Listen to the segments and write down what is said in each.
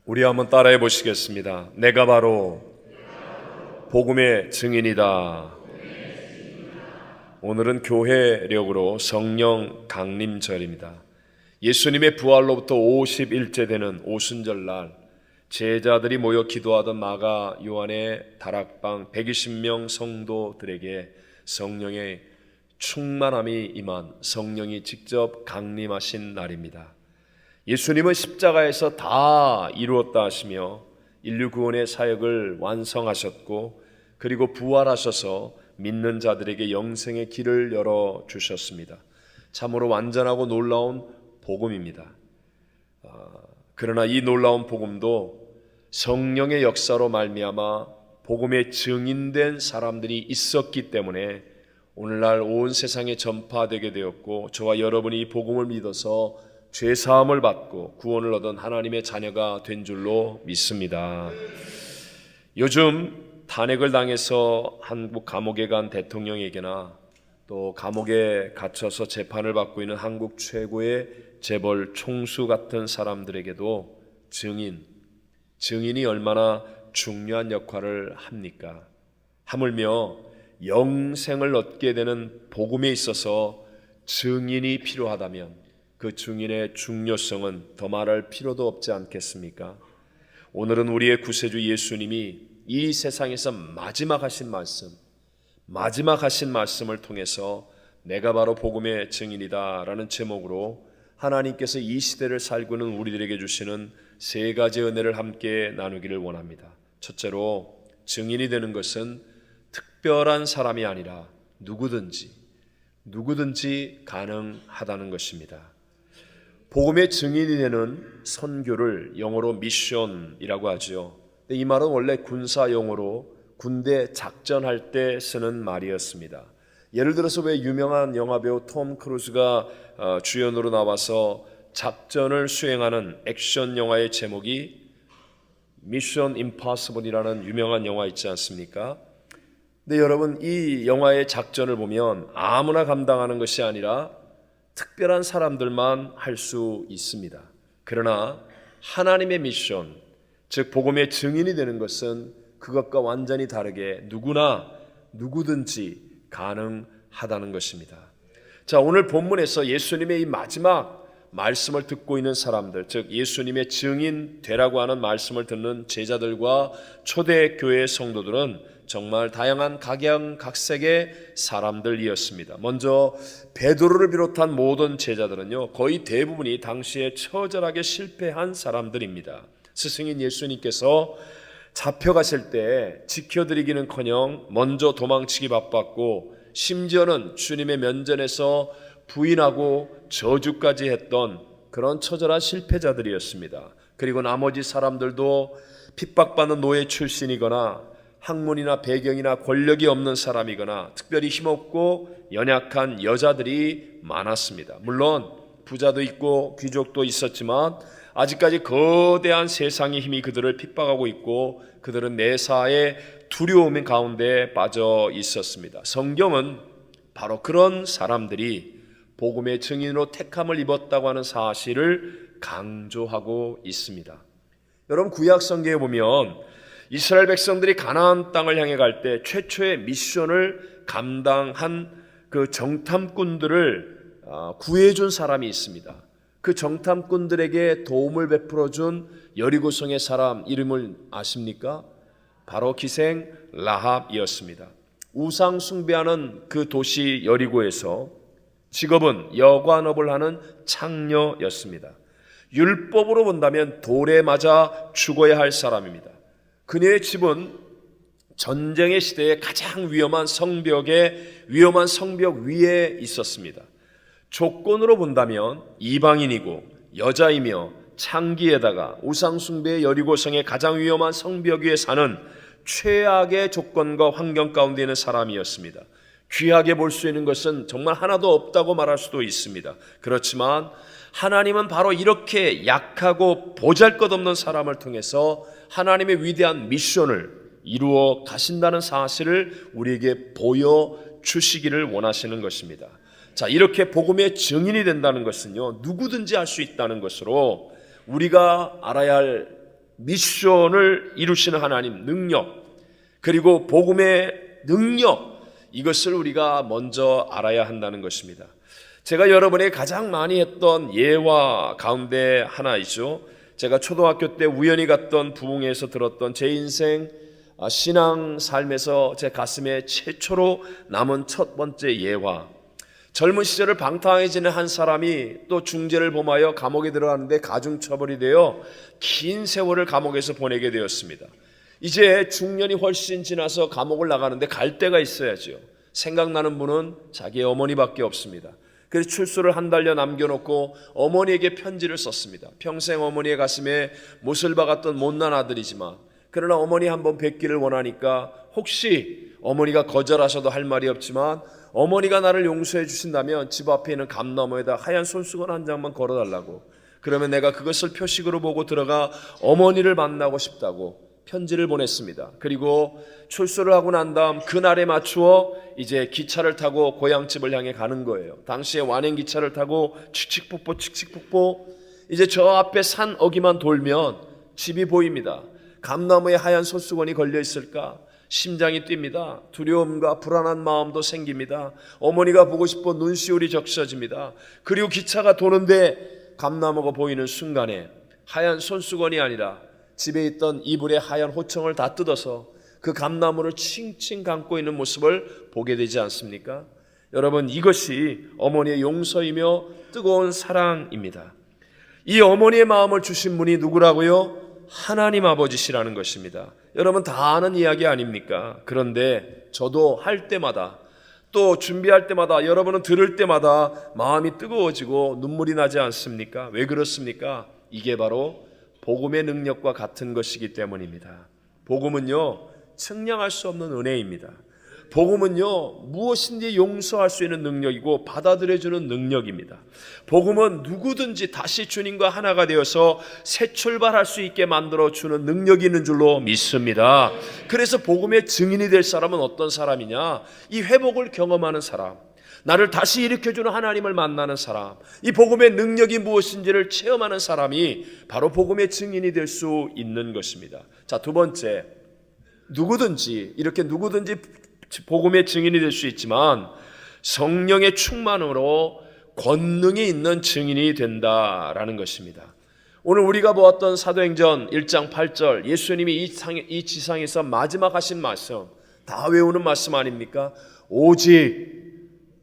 우리 한번 따라해 보시겠습니다. 내가 바로 복음의 증인이다. 오늘은 교회력으로 성령 강림절입니다. 예수님의 부활로부터 50일째 되는 오순절날 제자들이 모여 기도하던 마가 요한의 다락방 120명 성도들에게 성령의 충만함이 임한, 성령이 직접 강림하신 날입니다. 예수님은 십자가에서 다 이루었다 하시며 인류 구원의 사역을 완성하셨고, 그리고 부활하셔서 믿는 자들에게 영생의 길을 열어주셨습니다. 참으로 완전하고 놀라운 복음입니다. 그러나 이 놀라운 복음도 성령의 역사로 말미암아 복음의 증인된 사람들이 있었기 때문에 오늘날 온 세상에 전파되게 되었고, 저와 여러분이 이 복음을 믿어서 죄사함을 받고 구원을 얻은 하나님의 자녀가 된 줄로 믿습니다. 요즘 탄핵을 당해서 한국 감옥에 간 대통령에게나 또 감옥에 갇혀서 재판을 받고 있는 한국 최고의 재벌 총수 같은 사람들에게도 증인이 얼마나 중요한 역할을 합니까? 하물며 영생을 얻게 되는 복음에 있어서 증인이 필요하다면 그 증인의 중요성은 더 말할 필요도 없지 않겠습니까? 오늘은 우리의 구세주 예수님이 이 세상에서 마지막 하신 말씀을 통해서 내가 바로 복음의 증인이다 라는 제목으로 하나님께서 이 시대를 살고 있는 우리들에게 주시는 세 가지 은혜를 함께 나누기를 원합니다. 첫째로, 증인이 되는 것은 특별한 사람이 아니라 누구든지 가능하다는 것입니다. 복음의 증인이 되는 선교를 영어로 미션이라고 하죠. 이 말은 원래 군사 용어로 군대 작전할 때 쓰는 말이었습니다. 예를 들어서 왜 유명한 영화배우 톰 크루즈가 주연으로 나와서 작전을 수행하는 액션 영화의 제목이 미션 임파서블이라는 유명한 영화 있지 않습니까? 근데 여러분, 이 영화의 작전을 보면 아무나 감당하는 것이 아니라 특별한 사람들만 할 수 있습니다. 그러나 하나님의 미션, 즉 복음의 증인이 되는 것은 그것과 완전히 다르게 누구든지 가능하다는 것입니다. 자, 오늘 본문에서 예수님의 이 마지막 말씀을 듣고 있는 사람들, 즉 예수님의 증인 되라고 하는 말씀을 듣는 제자들과 초대교회 성도들은 정말 다양한 각양각색의 사람들이었습니다. 먼저 베드로를 비롯한 모든 제자들은요, 거의 대부분이 당시에 처절하게 실패한 사람들입니다. 스승인 예수님께서 잡혀가실 때 지켜드리기는커녕 먼저 도망치기 바빴고, 심지어는 주님의 면전에서 부인하고 저주까지 했던 그런 처절한 실패자들이었습니다. 그리고 나머지 사람들도 핍박받는 노예 출신이거나 학문이나 배경이나 권력이 없는 사람이거나 특별히 힘없고 연약한 여자들이 많았습니다. 물론 부자도 있고 귀족도 있었지만 아직까지 거대한 세상의 힘이 그들을 핍박하고 있고 그들은 매사에 두려움 가운데 빠져 있었습니다. 성경은 바로 그런 사람들이 복음의 증인으로 택함을 입었다고 하는 사실을 강조하고 있습니다. 여러분, 구약 성경에 보면 이스라엘 백성들이 가나안 땅을 향해 갈 때 최초의 미션을 감당한 그 정탐꾼들을 구해준 사람이 있습니다. 그 정탐꾼들에게 도움을 베풀어준 여리고성의 사람 이름을 아십니까? 바로 기생 라합이었습니다. 우상 숭배하는 그 도시 여리고에서 직업은 여관업을 하는 창녀였습니다. 율법으로 본다면 돌에 맞아 죽어야 할 사람입니다. 그녀의 집은 전쟁의 시대에 가장 위험한 성벽 위에 있었습니다. 조건으로 본다면 이방인이고 여자이며 창기에다가 우상숭배의 여리고성의 가장 위험한 성벽 위에 사는 최악의 조건과 환경 가운데 있는 사람이었습니다. 귀하게 볼 수 있는 것은 정말 하나도 없다고 말할 수도 있습니다. 그렇지만 하나님은 바로 이렇게 약하고 보잘것없는 사람을 통해서 하나님의 위대한 미션을 이루어 가신다는 사실을 우리에게 보여주시기를 원하시는 것입니다. 자, 이렇게 복음의 증인이 된다는 것은요, 누구든지 할 수 있다는 것으로 우리가 알아야 할 미션을 이루시는 하나님 능력, 그리고 복음의 능력, 이것을 우리가 먼저 알아야 한다는 것입니다. 제가 여러분에게 가장 많이 했던 예화 가운데 하나이죠. 제가 초등학교 때 우연히 갔던 부흥회에서 들었던 제 인생 신앙 삶에서 제 가슴에 최초로 남은 첫 번째 예화. 젊은 시절을 방탕하게 지낸 한 사람이 또 중죄를 범하여 감옥에 들어가는데 가중처벌이 되어 긴 세월을 감옥에서 보내게 되었습니다. 이제 중년이 훨씬 지나서 감옥을 나가는데 갈 데가 있어야죠. 생각나는 분은 자기의 어머니밖에 없습니다. 그래서 출소를 한 달여 남겨놓고 어머니에게 편지를 썼습니다. 평생 어머니의 가슴에 못을 박았던 못난 아들이지만 그러나 어머니 한번 뵙기를 원하니까 혹시 어머니가 거절하셔도 할 말이 없지만 어머니가 나를 용서해 주신다면 집 앞에 있는 감나무에다 하얀 손수건 한 장만 걸어달라고, 그러면 내가 그것을 표식으로 보고 들어가 어머니를 만나고 싶다고 편지를 보냈습니다. 그리고 출소를 하고 난 다음 그날에 맞추어 이제 기차를 타고 고향집을 향해 가는 거예요. 당시에 완행기차를 타고 칙칙폭포 이제 저 앞에 산 어기만 돌면 집이 보입니다. 감나무에 하얀 손수건이 걸려 있을까? 심장이 뜁니다. 두려움과 불안한 마음도 생깁니다. 어머니가 보고 싶어 눈시울이 적셔집니다. 그리고 기차가 도는데 감나무가 보이는 순간에 하얀 손수건이 아니라 집에 있던 이불에 하얀 호청을 다 뜯어서 그 감나무를 칭칭 감고 있는 모습을 보게 되지 않습니까? 여러분, 이것이 어머니의 용서이며 뜨거운 사랑입니다. 이 어머니의 마음을 주신 분이 누구라고요? 하나님 아버지시라는 것입니다. 여러분 다 아는 이야기 아닙니까? 그런데 저도 할 때마다 또 준비할 때마다 여러분은 들을 때마다 마음이 뜨거워지고 눈물이 나지 않습니까? 왜 그렇습니까? 이게 바로 복음의 능력과 같은 것이기 때문입니다. 복음은요, 측량할 수 없는 은혜입니다. 복음은요, 무엇인지 용서할 수 있는 능력이고 받아들여주는 능력입니다. 복음은 누구든지 다시 주님과 하나가 되어서 새 출발할 수 있게 만들어주는 능력이 있는 줄로 믿습니다. 그래서 복음의 증인이 될 사람은 어떤 사람이냐? 이 회복을 경험하는 사람, 나를 다시 일으켜주는 하나님을 만나는 사람, 이 복음의 능력이 무엇인지를 체험하는 사람이 바로 복음의 증인이 될 수 있는 것입니다. 자, 두 번째, 누구든지 복음의 증인이 될 수 있지만 성령의 충만으로 권능이 있는 증인이 된다라는 것입니다. 오늘 우리가 보았던 사도행전 1장 8절, 예수님이 이 지상에서 마지막 하신 말씀, 다 외우는 말씀 아닙니까? 오직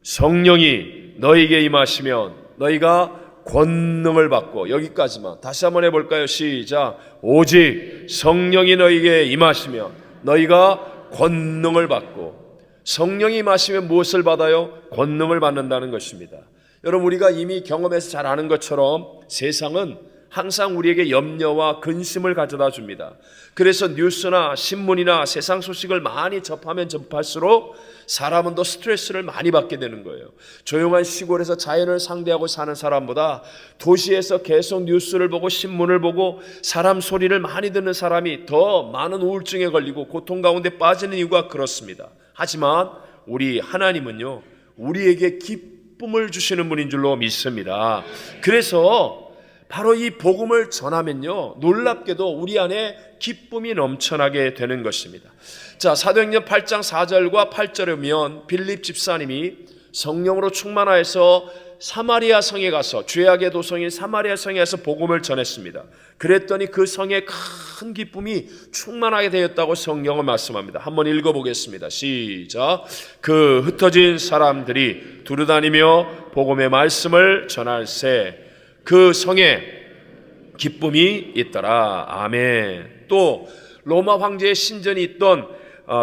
성령이 너희에게 임하시면 너희가 권능을 받고, 여기까지만 다시 한번 해볼까요? 시작. 오직 성령이 너희에게 임하시면 너희가 권능을 받고, 성령이 임하시면 무엇을 받아요? 권능을 받는다는 것입니다. 여러분, 우리가 이미 경험해서 잘 아는 것처럼 세상은 항상 우리에게 염려와 근심을 가져다 줍니다. 그래서 뉴스나 신문이나 세상 소식을 많이 접하면 접할수록 사람은 더 스트레스를 많이 받게 되는 거예요. 조용한 시골에서 자연을 상대하고 사는 사람보다 도시에서 계속 뉴스를 보고 신문을 보고 사람 소리를 많이 듣는 사람이 더 많은 우울증에 걸리고 고통 가운데 빠지는 이유가 그렇습니다. 하지만 우리 하나님은요, 우리에게 기쁨을 주시는 분인 줄로 믿습니다. 그래서 바로 이 복음을 전하면요, 놀랍게도 우리 안에 기쁨이 넘쳐나게 되는 것입니다. 자, 사도행전 8장 4절과 8절에 보면 빌립 집사님이 성령으로 충만하여서 사마리아 성에 가서, 죄악의 도성인 사마리아 성에 가서 복음을 전했습니다. 그랬더니 그 성에 큰 기쁨이 충만하게 되었다고 성경은 말씀합니다. 한번 읽어보겠습니다. 시작. 그 흩어진 사람들이 두루다니며 복음의 말씀을 전할세 그 성에 기쁨이 있더라. 아멘. 또 로마 황제의 신전이 있던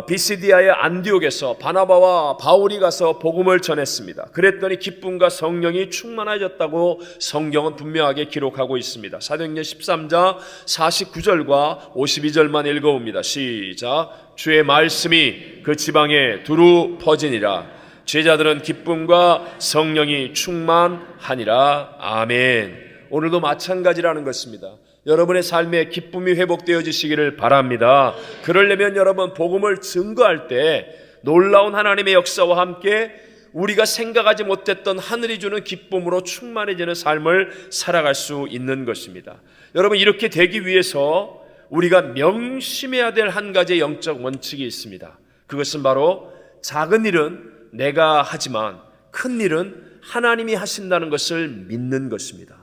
비시디아의 안디옥에서 바나바와 바울이 가서 복음을 전했습니다. 그랬더니 기쁨과 성령이 충만해졌다고 성경은 분명하게 기록하고 있습니다. 사도행전 13장 49절과 52절만 읽어봅니다. 시작. 주의 말씀이 그 지방에 두루 퍼지니라. 제자들은 기쁨과 성령이 충만하니라. 아멘. 오늘도 마찬가지라는 것입니다. 여러분의 삶에 기쁨이 회복되어지시기를 바랍니다. 그러려면 여러분 복음을 증거할 때 놀라운 하나님의 역사와 함께 우리가 생각하지 못했던 하늘이 주는 기쁨으로 충만해지는 삶을 살아갈 수 있는 것입니다. 여러분, 이렇게 되기 위해서 우리가 명심해야 될 한 가지의 영적 원칙이 있습니다. 그것은 바로 작은 일은 내가 하지만 큰 일은 하나님이 하신다는 것을 믿는 것입니다.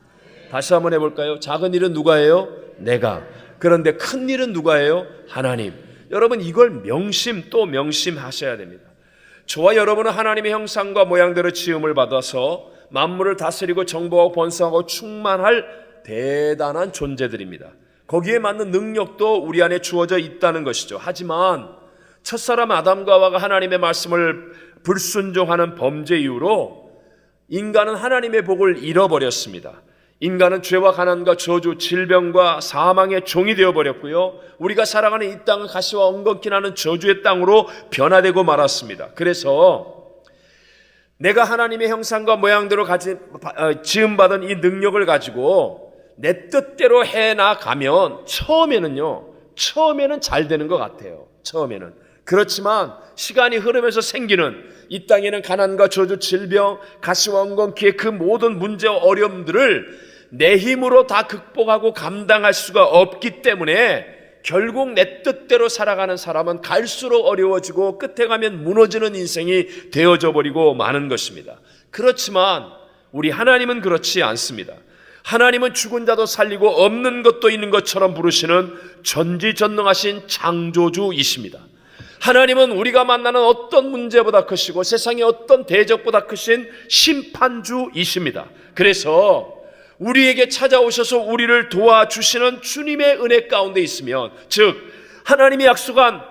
다시 한번 해볼까요? 작은 일은 누가 해요? 내가. 그런데 큰 일은 누가 해요? 하나님. 여러분, 이걸 명심 또 명심하셔야 됩니다. 저와 여러분은 하나님의 형상과 모양대로 지음을 받아서 만물을 다스리고 정복하고 번성하고 충만할 대단한 존재들입니다. 거기에 맞는 능력도 우리 안에 주어져 있다는 것이죠. 하지만 첫사람 아담과 하와가 하나님의 말씀을 불순종하는 범죄 이후로 인간은 하나님의 복을 잃어버렸습니다. 인간은 죄와 가난과 저주, 질병과 사망의 종이 되어버렸고요, 우리가 살아가는 이 땅은 가시와 엉겅퀴 나는 저주의 땅으로 변화되고 말았습니다. 그래서 내가 하나님의 형상과 모양대로 지음받은 이 능력을 가지고 내 뜻대로 해나가면 처음에는 잘 되는 것 같아요. 처음에는. 그렇지만 시간이 흐르면서 생기는 이 땅에는 가난과 저주, 질병, 가시와 엉겅퀴의 그 모든 문제와 어려움들을 내 힘으로 다 극복하고 감당할 수가 없기 때문에 결국 내 뜻대로 살아가는 사람은 갈수록 어려워지고 끝에 가면 무너지는 인생이 되어져 버리고 마는 것입니다. 그렇지만 우리 하나님은 그렇지 않습니다. 하나님은 죽은 자도 살리고 없는 것도 있는 것처럼 부르시는 전지전능하신 창조주이십니다. 하나님은 우리가 만나는 어떤 문제보다 크시고 세상의 어떤 대적보다 크신 심판주이십니다. 그래서 우리에게 찾아오셔서 우리를 도와주시는 주님의 은혜 가운데 있으면, 즉 하나님이 약속한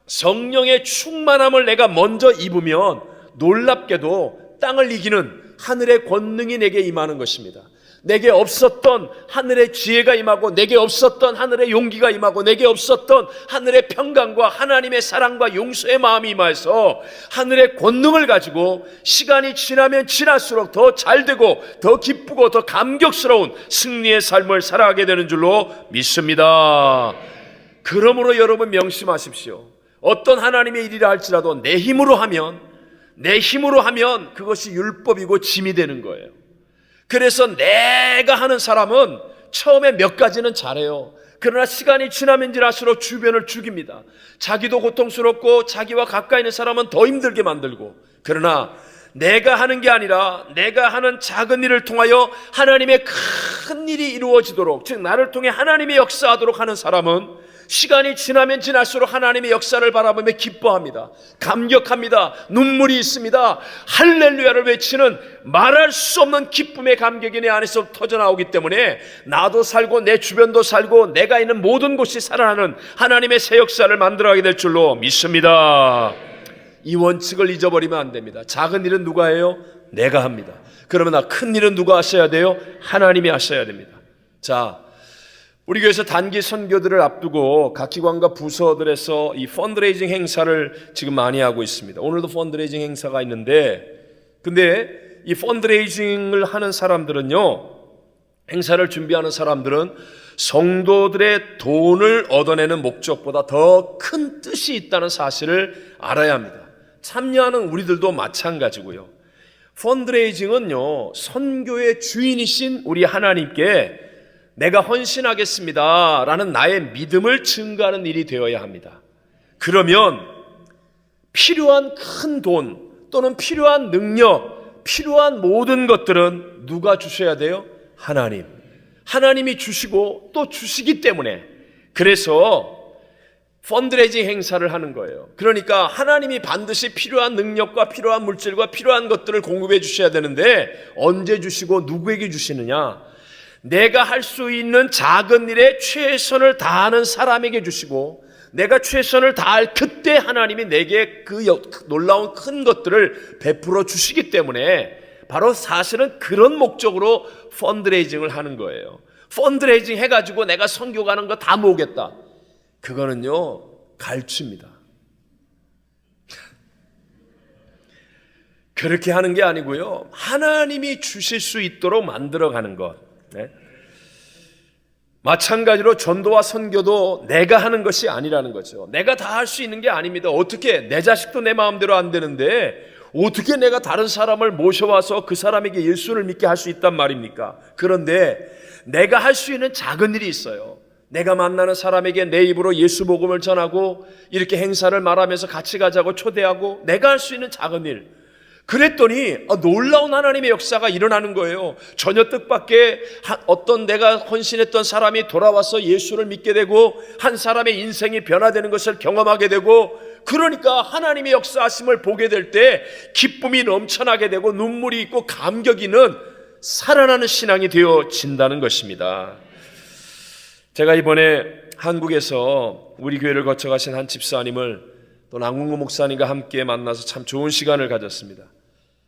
성령의 충만함을 내가 먼저 입으면 놀랍게도 땅을 이기는 하늘의 권능이 내게 임하는 것입니다. 내게 없었던 하늘의 지혜가 임하고, 내게 없었던 하늘의 용기가 임하고, 내게 없었던 하늘의 평강과 하나님의 사랑과 용서의 마음이 임해서 하늘의 권능을 가지고 시간이 지나면 지날수록 더 잘되고 더 기쁘고 더 감격스러운 승리의 삶을 살아가게 되는 줄로 믿습니다. 그러므로 여러분 명심하십시오. 어떤 하나님의 일이라 할지라도 내 힘으로 하면 그것이 율법이고 짐이 되는 거예요. 그래서 내가 하는 사람은 처음에 몇 가지는 잘해요. 그러나 시간이 지나면 지날수록 주변을 죽입니다. 자기도 고통스럽고 자기와 가까이 있는 사람은 더 힘들게 만들고, 그러나 내가 하는 게 아니라 내가 하는 작은 일을 통하여 하나님의 큰 일이 이루어지도록, 즉 나를 통해 하나님의 역사하도록 하는 사람은 시간이 지나면 지날수록 하나님의 역사를 바라보며 기뻐합니다. 감격합니다. 눈물이 있습니다. 할렐루야를 외치는 말할 수 없는 기쁨의 감격이 내 안에서 터져나오기 때문에 나도 살고 내 주변도 살고 내가 있는 모든 곳이 살아나는 하나님의 새 역사를 만들어가게 될 줄로 믿습니다. 이 원칙을 잊어버리면 안 됩니다. 작은 일은 누가 해요? 내가 합니다. 그러면 큰 일은 누가 하셔야 돼요? 하나님이 하셔야 됩니다. 자, 우리 교회에서 단기 선교들을 앞두고 각 기관과 부서들에서 이 펀드레이징 행사를 지금 많이 하고 있습니다. 오늘도 펀드레이징 행사가 있는데, 근데 이 펀드레이징을 하는 사람들은요, 행사를 준비하는 사람들은 성도들의 돈을 얻어내는 목적보다 더 큰 뜻이 있다는 사실을 알아야 합니다. 참여하는 우리들도 마찬가지고요. 펀드레이징은요, 선교의 주인이신 우리 하나님께 내가 헌신하겠습니다 라는 나의 믿음을 증거하는 일이 되어야 합니다. 그러면 필요한 큰 돈 또는 필요한 능력, 필요한 모든 것들은 누가 주셔야 돼요? 하나님. 하나님이 주시고 또 주시기 때문에, 그래서 펀드레이징 행사를 하는 거예요. 그러니까 하나님이 반드시 필요한 능력과 필요한 물질과 필요한 것들을 공급해 주셔야 되는데, 언제 주시고 누구에게 주시느냐? 내가 할 수 있는 작은 일에 최선을 다하는 사람에게 주시고, 내가 최선을 다할 그때 하나님이 내게 그 놀라운 큰 것들을 베풀어 주시기 때문에 바로 사실은 그런 목적으로 펀드레이징을 하는 거예요. 펀드레이징 해가지고 내가 선교 가는 거 다 모으겠다. 그거는요, 갈취입니다. 그렇게 하는 게 아니고요, 하나님이 주실 수 있도록 만들어가는 것. 네? 마찬가지로 전도와 선교도 내가 하는 것이 아니라는 거죠. 내가 다 할 수 있는 게 아닙니다. 어떻게, 내 자식도 내 마음대로 안 되는데 어떻게 내가 다른 사람을 모셔와서 그 사람에게 예수를 믿게 할 수 있단 말입니까? 그런데 내가 할 수 있는 작은 일이 있어요. 내가 만나는 사람에게 내 입으로 예수 복음을 전하고 이렇게 행사를 말하면서 같이 가자고 초대하고 내가 할 수 있는 작은 일. 그랬더니 놀라운 하나님의 역사가 일어나는 거예요. 전혀 뜻밖의 어떤 내가 헌신했던 사람이 돌아와서 예수를 믿게 되고 한 사람의 인생이 변화되는 것을 경험하게 되고, 그러니까 하나님의 역사하심을 보게 될 때 기쁨이 넘쳐나게 되고 눈물이 있고 감격이 있는 살아나는 신앙이 되어진다는 것입니다. 제가 이번에 한국에서 우리 교회를 거쳐가신 한 집사님을 또 남궁구 목사님과 함께 만나서 참 좋은 시간을 가졌습니다.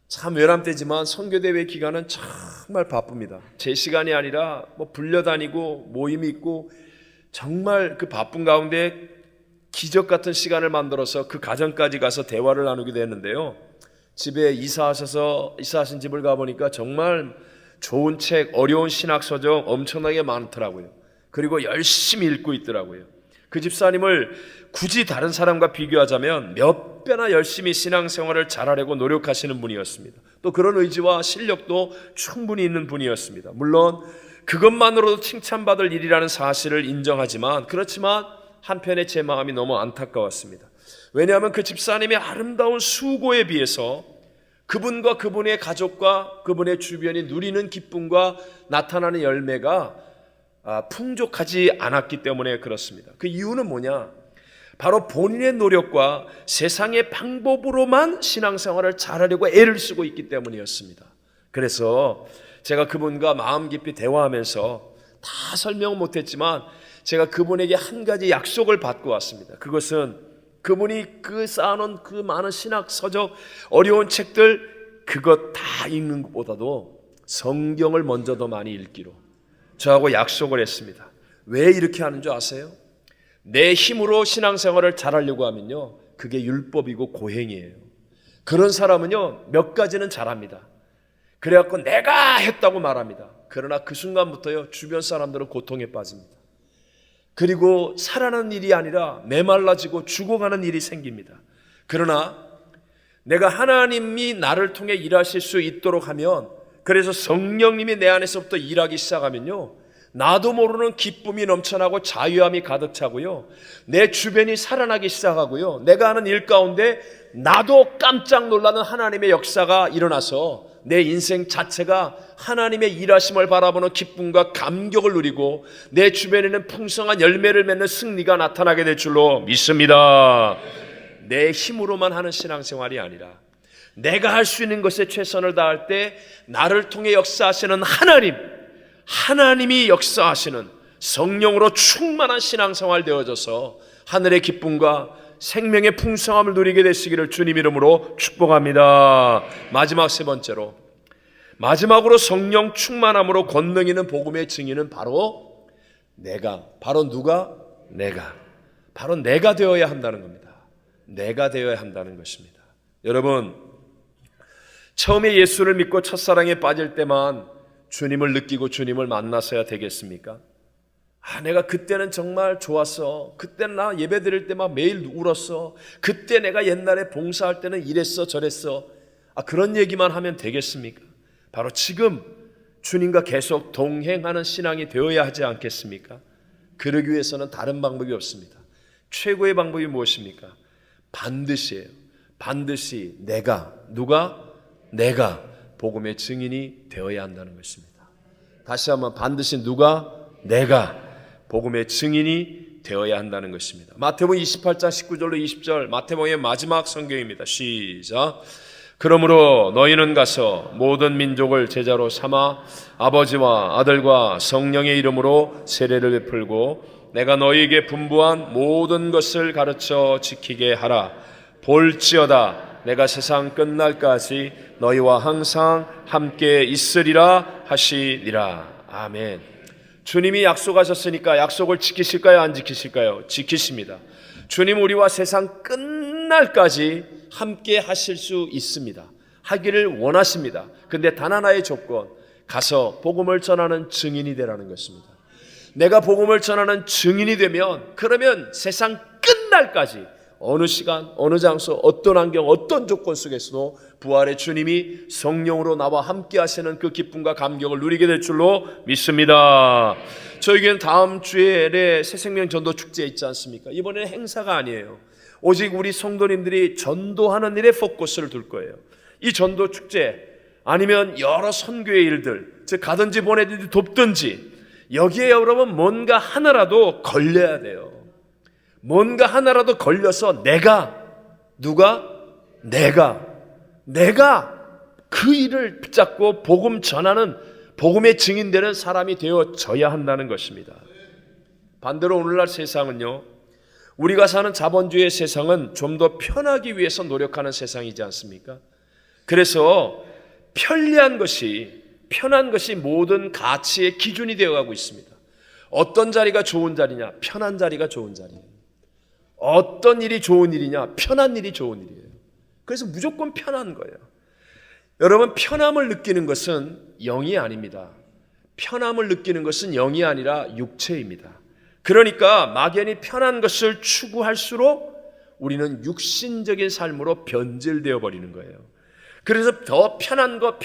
참 외람되지만 선교대회 기간은 정말 바쁩니다. 제 시간이 아니라 불려다니고 모임이 있고 정말 그 바쁜 가운데 기적 같은 시간을 만들어서 그 가정까지 가서 대화를 나누게 됐는데요. 집에 이사하신 집을 가보니까 정말 좋은 책, 어려운 신학서적 엄청나게 많더라고요. 그리고 열심히 읽고 있더라고요. 그 집사님을 굳이 다른 사람과 비교하자면 몇 배나 열심히 신앙생활을 잘하려고 노력하시는 분이었습니다. 또 그런 의지와 실력도 충분히 있는 분이었습니다. 물론 그것만으로도 칭찬받을 일이라는 사실을 인정하지만, 그렇지만 한편에 제 마음이 너무 안타까웠습니다. 왜냐하면 그 집사님의 아름다운 수고에 비해서 그분과 그분의 가족과 그분의 주변이 누리는 기쁨과 나타나는 열매가 풍족하지 않았기 때문에 그렇습니다. 그 이유는 뭐냐? 바로 본인의 노력과 세상의 방법으로만 신앙생활을 잘하려고 애를 쓰고 있기 때문이었습니다. 그래서 제가 그분과 마음 깊이 대화하면서 다 설명 못했지만 제가 그분에게 한 가지 약속을 받고 왔습니다. 그것은 그분이 그 쌓아놓은 그 많은 신학 서적 어려운 책들 그것 다 읽는 것보다도 성경을 먼저 더 많이 읽기로 저하고 약속을 했습니다. 왜 이렇게 하는 줄 아세요? 내 힘으로 신앙생활을 잘하려고 하면요, 그게 율법이고 고행이에요. 그런 사람은요 몇 가지는 잘합니다. 그래갖고 내가 했다고 말합니다. 그러나 그 순간부터요 주변 사람들은 고통에 빠집니다. 그리고 살아나는 일이 아니라 메말라지고 죽어가는 일이 생깁니다. 그러나 내가 하나님이 나를 통해 일하실 수 있도록 하면, 그래서 성령님이 내 안에서부터 일하기 시작하면요, 나도 모르는 기쁨이 넘쳐나고 자유함이 가득 차고요, 내 주변이 살아나기 시작하고요, 내가 하는 일 가운데 나도 깜짝 놀라는 하나님의 역사가 일어나서 내 인생 자체가 하나님의 일하심을 바라보는 기쁨과 감격을 누리고 내 주변에는 풍성한 열매를 맺는 승리가 나타나게 될 줄로 믿습니다. 내 힘으로만 하는 신앙생활이 아니라 내가 할 수 있는 것에 최선을 다할 때 나를 통해 역사하시는 하나님이 역사하시는 성령으로 충만한 신앙생활 되어져서 하늘의 기쁨과 생명의 풍성함을 누리게 되시기를 주님 이름으로 축복합니다. 마지막 세 번째로, 마지막으로 성령 충만함으로 권능 있는 복음의 증인은 바로 내가 되어야 한다는 겁니다. 내가 되어야 한다는 것입니다. 여러분, 처음에 예수를 믿고 첫사랑에 빠질 때만 주님을 느끼고 주님을 만나서야 되겠습니까? 내가 그때는 정말 좋았어. 그때 나 예배 드릴 때 막 매일 울었어. 그때 내가 옛날에 봉사할 때는 이랬어 저랬어. 그런 얘기만 하면 되겠습니까? 바로 지금 주님과 계속 동행하는 신앙이 되어야 하지 않겠습니까? 그러기 위해서는 다른 방법이 없습니다. 최고의 방법이 무엇입니까? 반드시예요. 반드시 내가 복음의 증인이 되어야 한다는 것입니다. 다시 한번, 반드시 내가 복음의 증인이 되어야 한다는 것입니다. 마태복음 28장 19절로 20절, 마태복음의 마지막 성경입니다. 시작. 그러므로 너희는 가서 모든 민족을 제자로 삼아 아버지와 아들과 성령의 이름으로 세례를 베풀고 내가 너희에게 분부한 모든 것을 가르쳐 지키게 하라. 볼지어다 내가 세상 끝날까지 너희와 항상 함께 있으리라 하시니라. 아멘. 주님이 약속하셨으니까 약속을 지키실까요? 안 지키실까요? 지키십니다. 주님 우리와 세상 끝날까지 함께 하실 수 있습니다. 하기를 원하십니다. 근데 단 하나의 조건, 가서 복음을 전하는 증인이 되라는 것입니다. 내가 복음을 전하는 증인이 되면, 그러면 세상 끝날까지 어느 시간, 어느 장소, 어떤 환경, 어떤 조건 속에서도 부활의 주님이 성령으로 나와 함께 하시는 그 기쁨과 감격을 누리게 될 줄로 믿습니다. 저에게는 다음 주에 새생명 전도 축제 있지 않습니까? 이번에는 행사가 아니에요. 오직 우리 성도님들이 전도하는 일에 포커스를 둘 거예요. 이 전도 축제 아니면 여러 선교의 일들, 즉 가든지 보내든지 돕든지 여기에 여러분 뭔가 하나라도 걸려야 돼요. 뭔가 하나라도 걸려서 내가 그 일을 붙잡고 복음 전하는 복음의 증인되는 사람이 되어져야 한다는 것입니다. 반대로 오늘날 세상은요, 우리가 사는 자본주의 세상은 좀 더 편하기 위해서 노력하는 세상이지 않습니까? 그래서 편한 것이 모든 가치의 기준이 되어가고 있습니다. 어떤 자리가 좋은 자리냐? 편한 자리가 좋은 자리예요. 어떤 일이 좋은 일이냐? 편한 일이 좋은 일이에요. 그래서 무조건 편한 거예요. 여러분, 편함을 느끼는 것은 영이 아닙니다. 편함을 느끼는 것은 영이 아니라 육체입니다. 그러니까 막연히 편한 것을 추구할수록 우리는 육신적인 삶으로 변질되어 버리는 거예요. 그래서 더 편한 것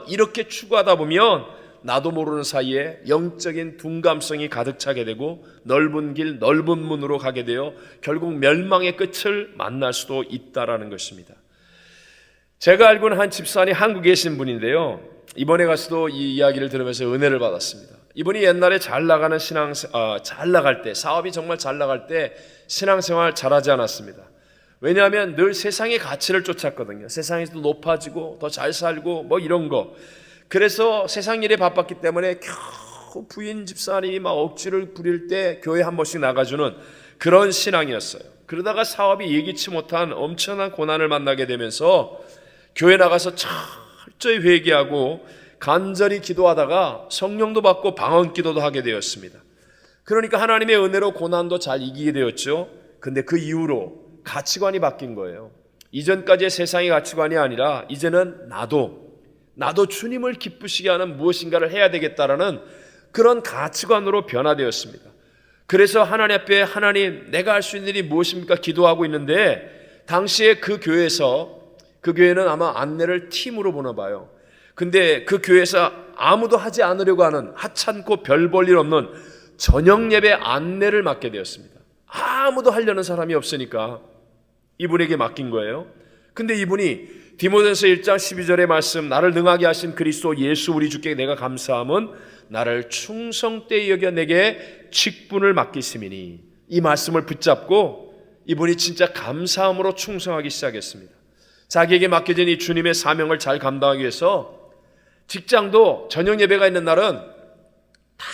이렇게 추구하다 보면 나도 모르는 사이에 영적인 둔감성이 가득 차게 되고 넓은 길, 넓은 문으로 가게 되어 결국 멸망의 끝을 만날 수도 있다라는 것입니다. 제가 알고 있는 한 집사님, 한국에 계신 분인데요, 이번에 가서도 이 이야기를 들으면서 은혜를 받았습니다. 이분이 옛날에 잘 나갈 때, 사업이 정말 잘 나갈 때 신앙생활 잘하지 않았습니다. 왜냐하면 늘 세상의 가치를 쫓았거든요. 세상에서 높아지고 더 잘 살고 뭐 이런 거. 그래서 세상 일에 바빴기 때문에 겨우 부인 집사님이 막 억지를 부릴 때 교회 한 번씩 나가주는 그런 신앙이었어요. 그러다가 사업이 예기치 못한 엄청난 고난을 만나게 되면서 교회 나가서 철저히 회개하고 간절히 기도하다가 성령도 받고 방언 기도도 하게 되었습니다. 그러니까 하나님의 은혜로 고난도 잘 이기게 되었죠. 근데 그 이후로 가치관이 바뀐 거예요. 이전까지의 세상의 가치관이 아니라 이제는 나도 주님을 기쁘시게 하는 무엇인가를 해야 되겠다라는 그런 가치관으로 변화되었습니다. 그래서 하나님 앞에 하나님, 내가 할 수 있는 일이 무엇입니까? 기도하고 있는데 당시에 그 교회는 아마 안내를 팀으로 보나 봐요. 근데 그 교회에서 아무도 하지 않으려고 하는 하찮고 별 볼 일 없는 저녁 예배 안내를 맡게 되었습니다. 아무도 하려는 사람이 없으니까 이분에게 맡긴 거예요. 근데 이분이 디모데전서 1장 12절의 말씀, 나를 능하게 하신 그리스도 예수 우리 주께 내가 감사함은 나를 충성되이 여겨 내게 직분을 맡기심이니, 이 말씀을 붙잡고 이분이 진짜 감사함으로 충성하기 시작했습니다. 자기에게 맡겨진 이 주님의 사명을 잘 감당하기 위해서 직장도 저녁 예배가 있는 날은 다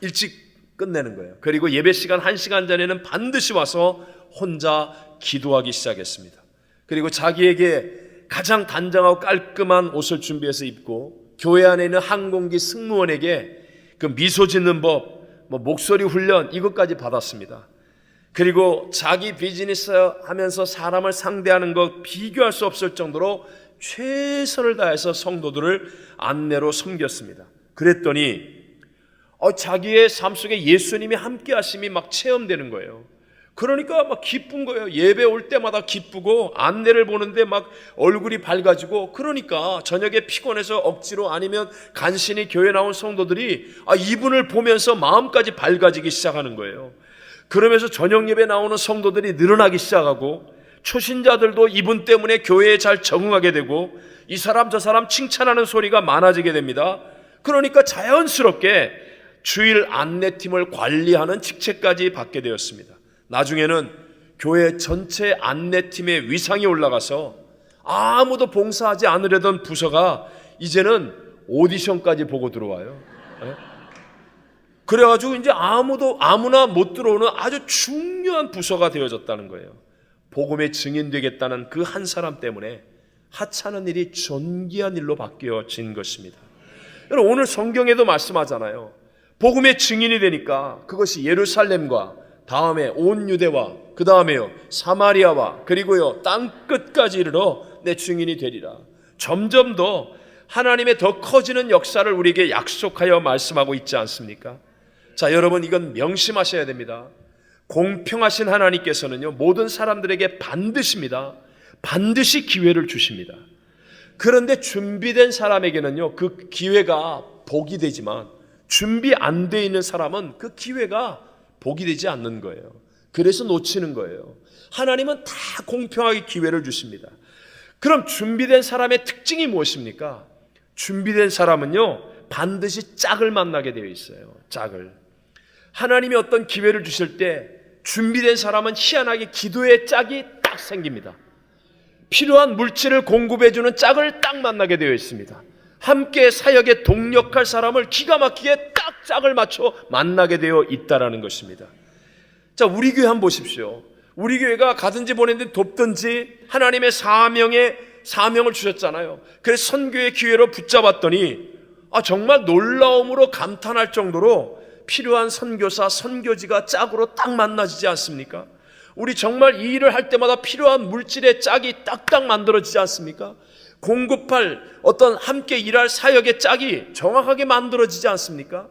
일찍 끝내는 거예요. 그리고 예배 시간 1시간 전에는 반드시 와서 혼자 기도하기 시작했습니다. 그리고 자기에게 가장 단정하고 깔끔한 옷을 준비해서 입고 교회 안에 있는 항공기 승무원에게 그 미소 짓는 법, 목소리 훈련 이것까지 받았습니다. 그리고 자기 비즈니스 하면서 사람을 상대하는 것 비교할 수 없을 정도로 최선을 다해서 성도들을 안내로 섬겼습니다. 그랬더니 자기의 삶 속에 예수님이 함께 하심이 막 체험되는 거예요. 그러니까 막 기쁜 거예요. 예배 올 때마다 기쁘고 안내를 보는데 막 얼굴이 밝아지고, 그러니까 저녁에 피곤해서 억지로 아니면 간신히 교회 나온 성도들이 이분을 보면서 마음까지 밝아지기 시작하는 거예요. 그러면서 저녁 예배 나오는 성도들이 늘어나기 시작하고, 초신자들도 이분 때문에 교회에 잘 적응하게 되고, 이 사람 저 사람 칭찬하는 소리가 많아지게 됩니다. 그러니까 자연스럽게 주일 안내팀을 관리하는 직책까지 받게 되었습니다. 나중에는 교회 전체 안내팀의 위상이 올라가서 아무도 봉사하지 않으려던 부서가 이제는 오디션까지 보고 들어와요. 그래가지고 이제 아무나 못 들어오는 아주 중요한 부서가 되어졌다는 거예요. 복음의 증인되겠다는 그 한 사람 때문에 하찮은 일이 존귀한 일로 바뀌어진 것입니다. 여러분, 오늘 성경에도 말씀하잖아요. 복음의 증인이 되니까 그것이 예루살렘과 다음에 온 유대와 그 다음에요 사마리아와 그리고요 땅 끝까지 이르러 내 증인이 되리라. 점점 더 하나님의 더 커지는 역사를 우리에게 약속하여 말씀하고 있지 않습니까? 자, 여러분, 이건 명심하셔야 됩니다. 공평하신 하나님께서는요, 모든 사람들에게 반드시 기회를 주십니다. 그런데 준비된 사람에게는요, 그 기회가 복이 되지만 준비 안 돼 있는 사람은 그 기회가 복이 되지 않는 거예요. 그래서 놓치는 거예요. 하나님은 다 공평하게 기회를 주십니다. 그럼 준비된 사람의 특징이 무엇입니까? 준비된 사람은요, 반드시 짝을 만나게 되어 있어요. 짝을. 하나님이 어떤 기회를 주실 때 준비된 사람은 희한하게 기도의 짝이 딱 생깁니다. 필요한 물질을 공급해주는 짝을 딱 만나게 되어 있습니다. 함께 사역에 동력할 사람을 기가 막히게 딱 짝을 맞춰 만나게 되어 있다라는 것입니다. 자, 우리 교회 한번 보십시오. 우리 교회가 가든지 보내든지 돕든지 하나님의 사명을 주셨잖아요. 그래서 선교의 기회로 붙잡았더니 정말 놀라움으로 감탄할 정도로 필요한 선교사, 선교지가 짝으로 딱 만나지지 않습니까? 우리 정말 이 일을 할 때마다 필요한 물질의 짝이 딱딱 만들어지지 않습니까? 공급할 어떤 함께 일할 사역의 짝이 정확하게 만들어지지 않습니까?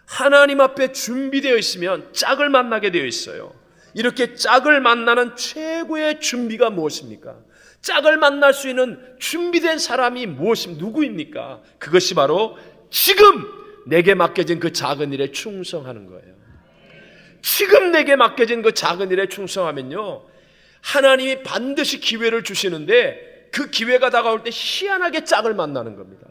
하나님 앞에 준비되어 있으면 짝을 만나게 되어 있어요. 이렇게 짝을 만나는 최고의 준비가 무엇입니까? 짝을 만날 수 있는 준비된 사람이 누구입니까? 그것이 바로 지금 내게 맡겨진 그 작은 일에 충성하는 거예요. 지금 내게 맡겨진 그 작은 일에 충성하면요, 하나님이 반드시 기회를 주시는데 그 기회가 다가올 때 희한하게 짝을 만나는 겁니다.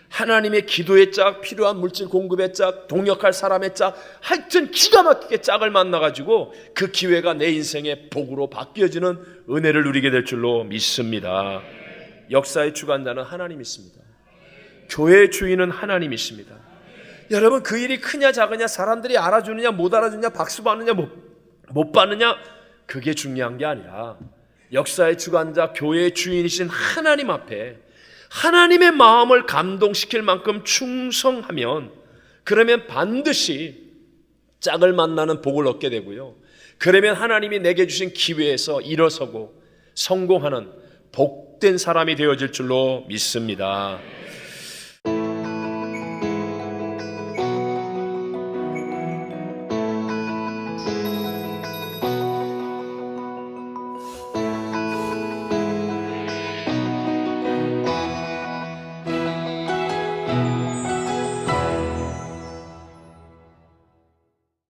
하나님의 기도의 짝, 필요한 물질 공급의 짝, 동역할 사람의 짝, 하여튼 기가 막히게 짝을 만나가지고 그 기회가 내 인생의 복으로 바뀌어지는 은혜를 누리게 될 줄로 믿습니다. 역사의 주관자는 하나님이십니다. 교회의 주인은 하나님이십니다. 여러분, 그 일이 크냐 작으냐, 사람들이 알아주느냐 못 알아주느냐, 박수 받느냐 못 받느냐, 그게 중요한 게 아니라 역사의 주관자, 교회의 주인이신 하나님 앞에 하나님의 마음을 감동시킬 만큼 충성하면, 그러면 반드시 짝을 만나는 복을 얻게 되고요, 그러면 하나님이 내게 주신 기회에서 일어서고 성공하는 복된 사람이 되어질 줄로 믿습니다.